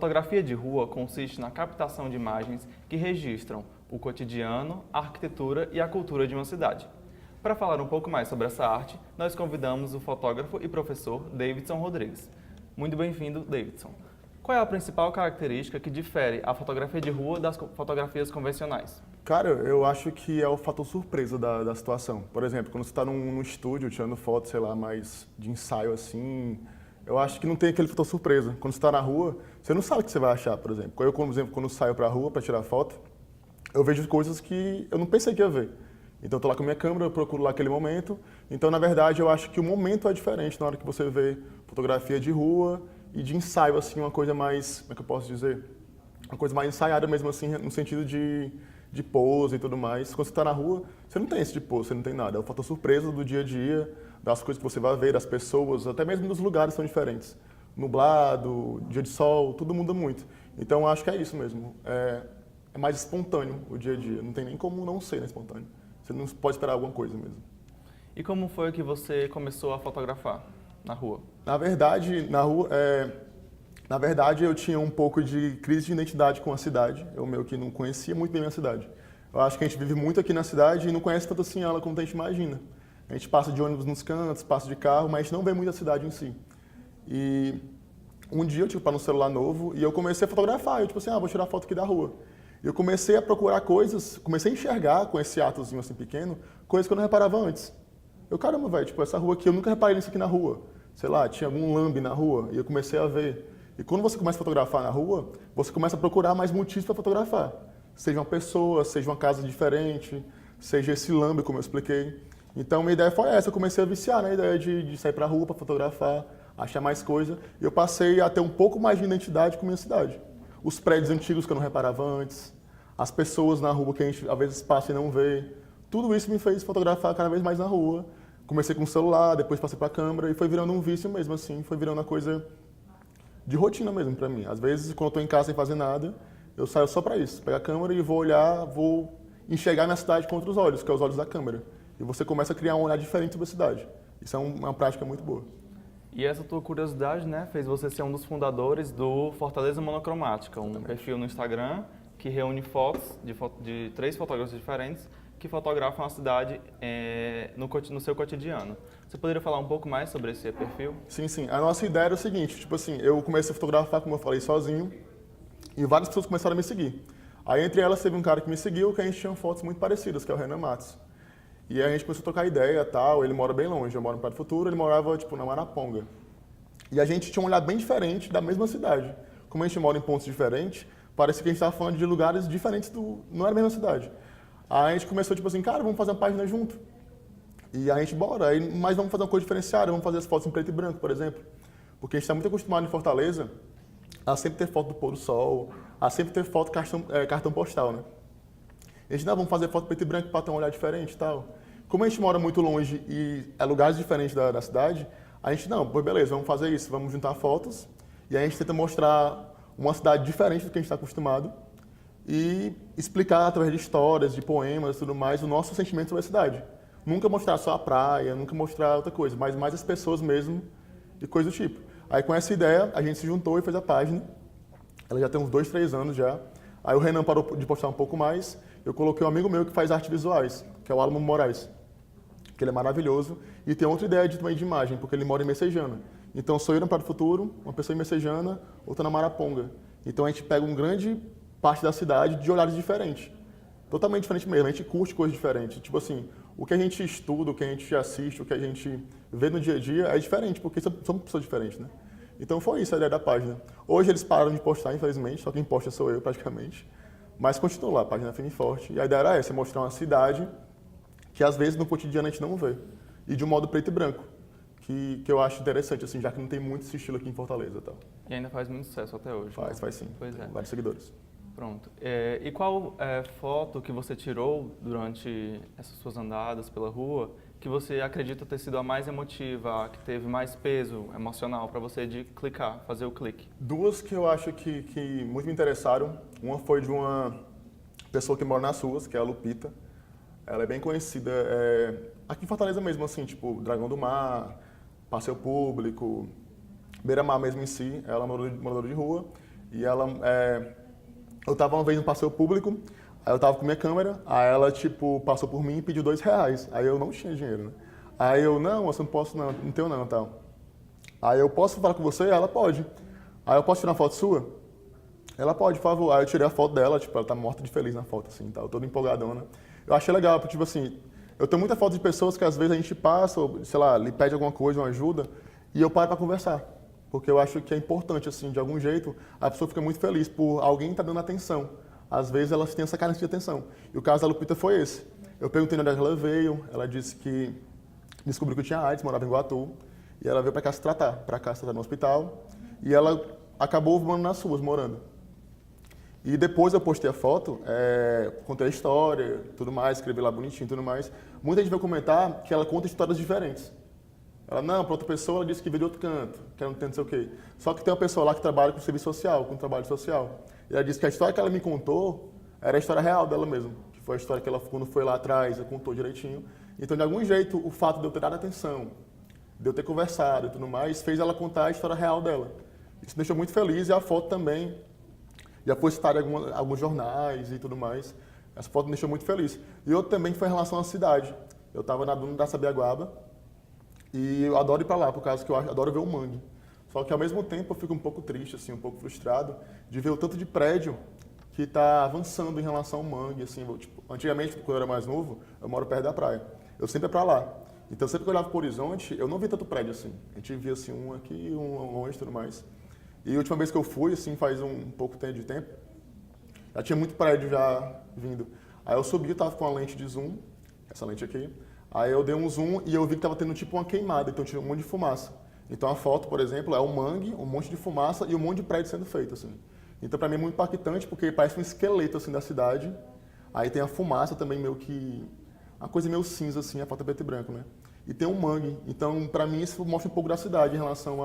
fotografia de rua consiste na captação de imagens que registram o cotidiano, a arquitetura e a cultura de uma cidade. Para falar um pouco mais sobre essa arte, nós convidamos o fotógrafo e professor Davidson Rodrigues. Muito bem-vindo, Davidson. Qual é a principal característica que difere a fotografia de rua das fotografias convencionais? Cara, eu acho que é o fator surpresa da situação. Por exemplo, quando você está num estúdio tirando foto, sei lá, mais de ensaio assim, eu acho que não tem aquele fator surpresa. Quando você está na rua, você não sabe o que você vai achar, por exemplo. Eu, por exemplo, quando saio para a rua para tirar foto, eu vejo coisas que eu não pensei que ia ver. Então, eu estou lá com a minha câmera, eu procuro lá aquele momento. Então, na verdade, eu acho que o momento é diferente na hora que você vê fotografia de rua e de ensaio, assim, uma coisa mais, como é que eu posso dizer? Uma coisa mais ensaiada mesmo, assim, no sentido de pose e tudo mais. Quando você está na rua, você não tem esse de pose, você não tem nada. É o fator surpresa do dia a dia, das coisas que você vai ver, das pessoas, até mesmo dos lugares são diferentes. Nublado, dia de sol, tudo muda muito. Então, eu acho que é isso mesmo. É mais espontâneo o dia a dia. Não tem nem como não ser, né, espontâneo. Você não pode esperar alguma coisa mesmo. E como foi que você começou a fotografar na rua? Na verdade, eu tinha um pouco de crise de identidade com a cidade. Eu meio que não conhecia muito bem a minha cidade. Eu acho que a gente vive muito aqui na cidade e não conhece tanto assim ela como a gente imagina. A gente passa de ônibus nos cantos, passa de carro, mas a gente não vê muito a cidade em si. E um dia eu tive para um celular novo e eu comecei a fotografar. Eu tipo assim, vou tirar foto aqui da rua. E eu comecei a procurar coisas, comecei a enxergar com esse atozinho assim pequeno, coisas que eu não reparava antes. Eu, caramba, velho, tipo, essa rua aqui, eu nunca reparei nisso aqui na rua. Sei lá, tinha algum lambe na rua e eu comecei a ver. E quando você começa a fotografar na rua, você começa a procurar mais motivos para fotografar. Seja uma pessoa, seja uma casa diferente, seja esse lambe, como eu expliquei. Então, minha ideia foi essa, eu comecei a viciar na ideia de sair pra rua para fotografar, achar mais coisa. E eu passei a ter um pouco mais de identidade com a minha cidade. Os prédios antigos que eu não reparava antes, as pessoas na rua que a gente às vezes passa e não vê. Tudo isso me fez fotografar cada vez mais na rua. Comecei com o celular, depois passei para a câmera e foi virando um vício mesmo, assim, foi virando uma coisa de rotina mesmo para mim. Às vezes, quando eu estou em casa sem fazer nada, eu saio só para isso, pegar a câmera e vou olhar, vou enxergar minha cidade com outros olhos, que é os olhos da câmera. E você começa a criar um olhar diferente sobre a cidade. Isso é uma prática muito boa. E essa tua curiosidade, né, fez você ser um dos fundadores do Fortaleza Monocromática, um perfil no Instagram que reúne fotos de 3 fotógrafos diferentes que fotografam a cidade no seu cotidiano. Você poderia falar um pouco mais sobre esse perfil? Sim. A nossa ideia era o seguinte, tipo assim, eu comecei a fotografar, como eu falei, sozinho, e várias pessoas começaram a me seguir. Aí, entre elas, teve um cara que me seguiu, que a gente tinha fotos muito parecidas, que é o Renan Matos. E aí a gente começou a trocar ideia e tal, ele mora bem longe, eu moro no Praia do Futuro, ele morava, tipo, na Maraponga. E a gente tinha um olhar bem diferente da mesma cidade. Como a gente mora em pontos diferentes, parecia que a gente estava falando de lugares diferentes, não era a mesma cidade. Aí a gente começou, tipo assim, cara, vamos fazer uma página junto. E a gente, bora, mas vamos fazer uma coisa diferenciada, vamos fazer as fotos em preto e branco, por exemplo. Porque a gente está muito acostumado em Fortaleza a sempre ter foto do pôr do sol, a sempre ter foto cartão postal, né? A gente, vamos fazer foto preto e branco para ter um olhar diferente e tal. Como a gente mora muito longe e é lugares diferentes da cidade, a gente, pois beleza, vamos fazer isso, vamos juntar fotos e aí a gente tenta mostrar uma cidade diferente do que a gente está acostumado e explicar através de histórias, de poemas e tudo mais, o nosso sentimento sobre a cidade. Nunca mostrar só a praia, nunca mostrar outra coisa, mas mais as pessoas mesmo e coisa do tipo. Aí com essa ideia, a gente se juntou e fez a página. Ela já tem uns 2, 3 anos já. Aí o Renan parou de postar um pouco mais. Eu coloquei um amigo meu que faz artes visuais, que é o Alamo Moraes, que ele é maravilhoso. E tem outra ideia também de imagem, porque ele mora em Messejana. Então sou eu no Praia do Futuro, uma pessoa em Messejana, outra na Maraponga. Então a gente pega uma grande parte da cidade de olhares diferentes. Totalmente diferente mesmo, a gente curte coisas diferentes. Tipo assim, o que a gente estuda, o que a gente assiste, o que a gente vê no dia a dia é diferente, porque somos pessoas diferentes, né? Então foi isso a ideia da página. Hoje eles pararam de postar, infelizmente, só quem posta sou eu praticamente. Mas continua lá, a página é firme e forte. E a ideia era essa, mostrar uma cidade que às vezes no cotidiano a gente não vê. E de um modo preto e branco, que eu acho interessante, assim, já que não tem muito esse estilo aqui em Fortaleza. Tal. E ainda faz muito sucesso até hoje. Faz sim. Pois é. Vários seguidores. Pronto. E qual foto que você tirou durante essas suas andadas pela rua que você acredita ter sido a mais emotiva, a que teve mais peso emocional para você de clicar, fazer o clique? 2 que eu acho que muito me interessaram. Uma foi de uma pessoa que mora nas ruas, que é a Lupita. Ela é bem conhecida aqui em Fortaleza mesmo, assim, tipo Dragão do Mar, Passeio Público, Beira-Mar mesmo em si. Ela é moradora de rua. E ela, eu tava uma vez no passeio público, aí eu tava com minha câmera, aí ela, tipo, passou por mim e pediu R$ 2. Aí eu não tinha dinheiro, né? Aí eu, não, você não posso não, não tenho não, tal. Aí eu, posso falar com você? Ela, pode. Aí eu, posso tirar uma foto sua? Ela, pode, por favor. Aí eu tirei a foto dela, tipo, ela tá morta de feliz na foto, assim, tal, toda empolgadona. Eu achei legal, porque, tipo assim, eu tenho muita foto de pessoas que às vezes a gente passa, ou, sei lá, lhe pede alguma coisa, uma ajuda, e eu paro pra conversar. Porque eu acho que é importante, assim, de algum jeito, a pessoa fica muito feliz por alguém estar dando atenção. Às vezes elas têm essa carência de atenção. E o caso da Lupita foi esse. Eu perguntei onde ela veio, ela disse que descobriu que eu tinha AIDS, morava em Iguatu, e ela veio pra cá se tratar no hospital, e ela acabou morando nas ruas, morando. E depois eu postei a foto, contei a história, tudo mais, escrevi lá bonitinho e tudo mais. Muita gente vai comentar que ela conta histórias diferentes. Ela, não, para outra pessoa ela disse que veio de outro canto, que ela não tem não sei o quê. Só que tem uma pessoa lá que trabalha com serviço social, com trabalho social. E ela disse que a história que ela me contou era a história real dela mesmo. Que foi a história que ela, quando foi lá atrás, ela contou direitinho. Então, de algum jeito, o fato de eu ter dado atenção, de eu ter conversado e tudo mais, fez ela contar a história real dela. Isso me deixou muito feliz e a foto também já foi citada em alguns jornais e tudo mais. Essa foto me deixou muito feliz. E outra também foi em relação à cidade. Eu estava na duna da Sabiaguaba e eu adoro ir para lá, por causa que eu adoro ver o mangue. Só que ao mesmo tempo eu fico um pouco triste, assim, um pouco frustrado de ver o tanto de prédio que está avançando em relação ao mangue. Assim, tipo, antigamente, quando eu era mais novo, eu moro perto da praia. Eu sempre ia para lá. Então sempre que eu olhava para o horizonte, eu não via tanto prédio assim. A gente via assim, um aqui, um longe e tudo mais. E a última vez que eu fui, assim, faz um pouco de tempo, já tinha muito prédio já vindo. Aí eu subi, eu tava com a lente de zoom, essa lente aqui. Aí eu dei um zoom e eu vi que tava tendo tipo uma queimada, então tinha um monte de fumaça. Então a foto, por exemplo, é um mangue, um monte de fumaça e um monte de prédio sendo feito, assim. Então para mim é muito impactante porque parece um esqueleto, assim, da cidade. Aí tem a fumaça também meio que... uma coisa meio cinza, assim, a foto é preto e branco, né? E tem um mangue. Então, para mim, isso mostra um pouco da cidade em relação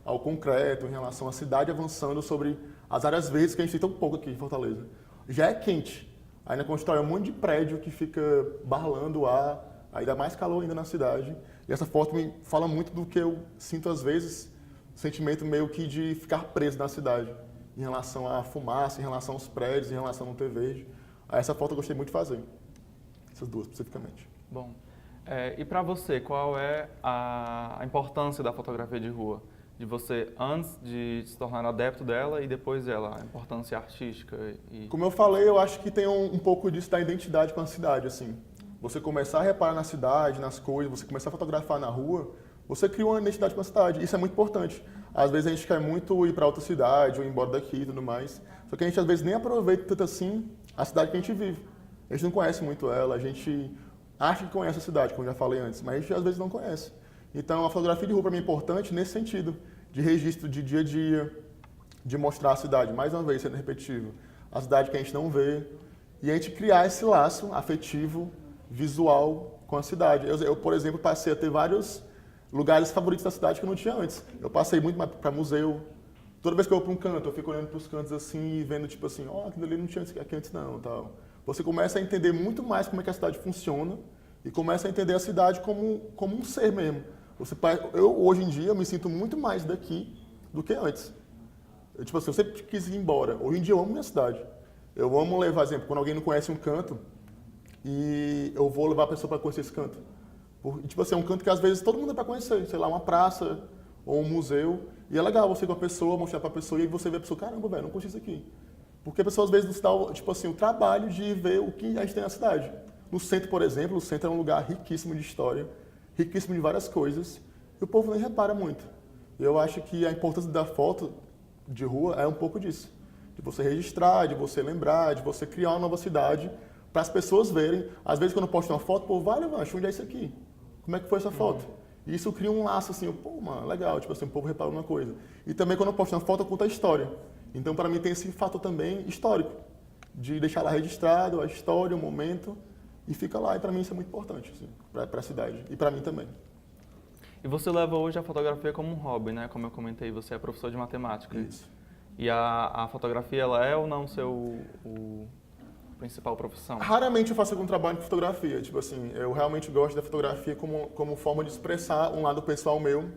ao concreto, em relação à cidade avançando sobre as áreas verdes que a gente tem tão pouco aqui em Fortaleza. Já é quente. Aí na constrói um monte de prédio que fica barrando o ar, aí dá mais calor ainda na cidade. E essa foto me fala muito do que eu sinto às vezes, sentimento meio que de ficar preso na cidade, em relação à fumaça, em relação aos prédios, em relação ao não ter verde. Aí essa foto eu gostei muito de fazer. Essas duas, especificamente. Bom, e para você, qual é a importância da fotografia de rua? De você antes de se tornar adepto dela e depois dela, a importância artística? Como eu falei, eu acho que tem um pouco disso da identidade com a cidade, assim. Você começar a reparar na cidade, nas coisas, você começar a fotografar na rua, você cria uma identidade com a cidade. Isso é muito importante. Às vezes a gente quer muito ir para outra cidade ou ir embora daqui e tudo mais. Só que a gente às vezes nem aproveita tanto assim a cidade que a gente vive. A gente não conhece muito ela, a gente acha que conhece a cidade, como eu já falei antes, mas a gente às vezes não conhece. Então a fotografia de rua para mim é importante nesse sentido, de registro de dia a dia, de mostrar a cidade, mais uma vez sendo repetitivo, a cidade que a gente não vê, e a gente criar esse laço afetivo, visual com a cidade. Eu, por exemplo, passei a ter vários lugares favoritos da cidade que eu não tinha antes. Eu passei muito para museu. Toda vez que eu vou para um canto, eu fico olhando para os cantos assim e vendo tipo assim, ó, aquilo ali não tinha aqui antes não, tal. Você começa a entender muito mais como é que a cidade funciona e começa a entender a cidade como um ser mesmo. Eu, hoje em dia, eu me sinto muito mais daqui do que antes. Tipo assim, eu sempre quis ir embora. Hoje em dia, eu amo minha cidade. Eu amo levar, exemplo, quando alguém não conhece um canto e eu vou levar a pessoa para conhecer esse canto. Tipo assim, é um canto que às vezes todo mundo é para conhecer. Sei lá, uma praça ou um museu. E é legal você ir com a pessoa, mostrar para a pessoa e aí você vê a pessoa, caramba, velho, não conheço isso aqui. Porque a pessoa às vezes nos dá, tipo assim, o trabalho de ver o que a gente tem na cidade. No centro, por exemplo, o centro é um lugar riquíssimo de história, riquíssimo de várias coisas, e o povo nem repara muito. Eu acho que a importância da foto de rua é um pouco disso. De você registrar, de você lembrar, de você criar uma nova cidade, para as pessoas verem. Às vezes quando eu posto uma foto, pô, vale, mancho, onde é isso aqui? Como é que foi essa foto? E isso cria um laço assim, pô, mano, legal, tipo assim, o povo repara uma coisa. E também quando eu posto uma foto, eu conto a história. Então, para mim, tem esse fator também histórico, de deixar lá registrado a história, o momento, e fica lá. E para mim isso é muito importante, assim, para a cidade. E para mim também. E você leva hoje a fotografia como um hobby, né? Como eu comentei, você é professor de matemática. Isso. E a fotografia, ela é ou não o principal profissão? Raramente eu faço algum trabalho com fotografia. Tipo assim, eu realmente gosto da fotografia como forma de expressar um lado pessoal meu,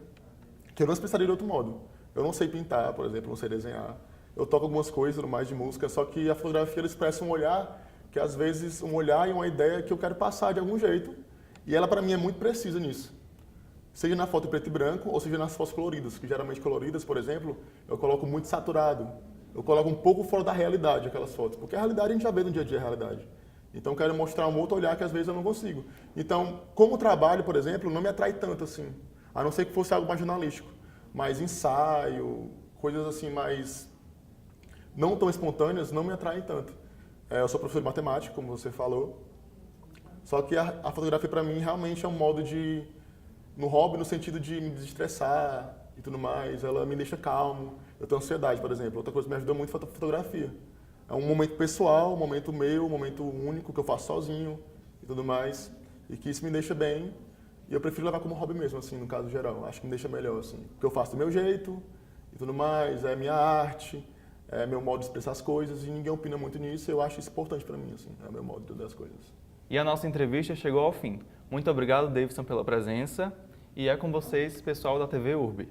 que eu não expressaria de outro modo. Eu não sei pintar, por exemplo, não sei desenhar. eu toco algumas coisas mais de música, só que a fotografia ela expressa um olhar, que às vezes um olhar e uma ideia que eu quero passar de algum jeito, e ela para mim é muito precisa nisso. Seja na foto em preto e branco, ou seja nas fotos coloridas, que geralmente coloridas, por exemplo, eu coloco muito saturado. Eu coloco um pouco fora da realidade aquelas fotos, porque a realidade a gente já vê no dia a dia a realidade. Então eu quero mostrar um outro olhar que às vezes eu não consigo. Então, como trabalho, por exemplo, não me atrai tanto assim, a não ser que fosse algo mais jornalístico, mais ensaio, coisas assim mais não tão espontâneas, não me atraem tanto. Eu sou professor de matemática, como você falou, só que a fotografia para mim realmente é um modo de no hobby, no sentido de me desestressar e tudo mais, ela me deixa calmo. Eu tenho ansiedade, por exemplo. Outra coisa que me ajuda muito foi a fotografia. É um momento pessoal, um momento meu, um momento único que eu faço sozinho e tudo mais. E que isso me deixa bem. E eu prefiro levar como hobby mesmo, assim, no caso geral. Acho que me deixa melhor, assim. Porque eu faço do meu jeito e tudo mais, é minha arte, é meu modo de expressar as coisas e ninguém opina muito nisso. Eu acho isso importante para mim, assim, é o meu modo de entender as coisas. E a nossa entrevista chegou ao fim. Muito obrigado, Davidson, pela presença. E é com vocês, pessoal da TV URB.